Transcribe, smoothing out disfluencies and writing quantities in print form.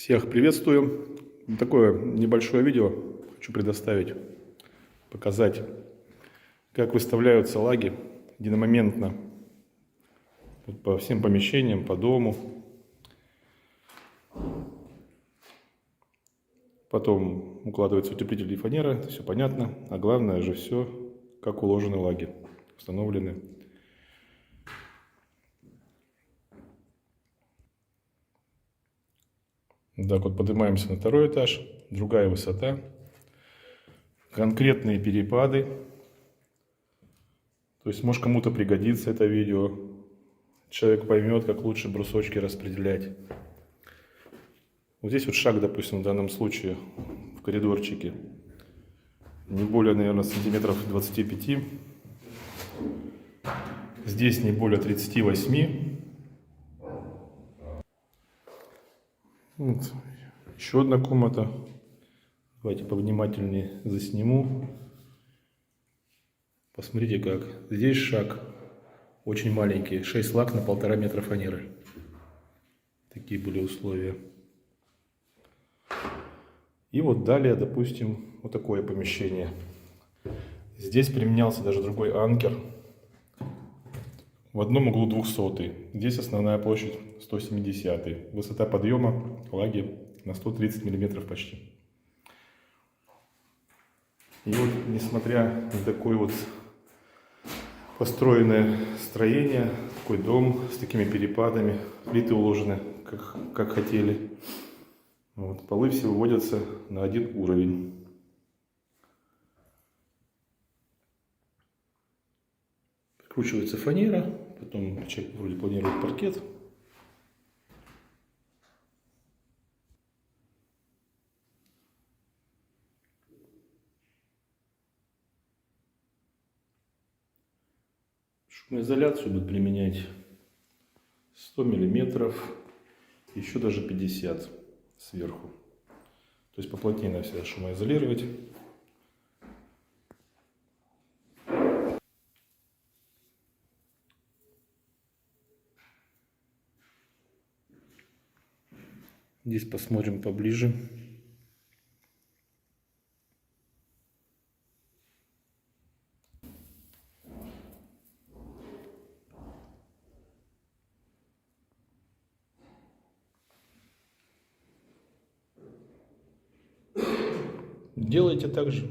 Всех приветствую. Такое небольшое видео хочу предоставить, показать, как выставляются лаги единомоментно вот по всем помещениям, по дому. Потом укладывается утеплитель и фанера, это все понятно. А главное же все, как уложены лаги, установлены. Так вот, поднимаемся на второй этаж, другая высота, конкретные перепады. То есть, может, кому-то пригодится это видео, человек поймет, как лучше брусочки распределять. Вот здесь вот шаг, допустим, в данном случае в коридорчике не более, наверное, сантиметров 25. Здесь не более 38. Вот. Еще одна комната. Давайте повнимательнее засниму. Посмотрите как. Здесь шаг очень маленький. 6 лаг на 1,5 метра фанеры. Такие были условия. И вот далее, допустим, вот такое помещение. Здесь применялся даже другой анкер. В одном углу 200. Здесь основная площадь 170. Высота подъема лаги на 130 мм почти. И вот, несмотря на такое вот построенное строение, такой дом с такими перепадами, плиты уложены как хотели. Вот, полы все выводятся на один уровень. Прикручивается фанера, потом человек вроде планирует паркет. Шумоизоляцию будут применять 100 миллиметров, еще даже 50 сверху. То есть поплотнее надо всегда шумоизолировать. Здесь посмотрим поближе. Делайте так же.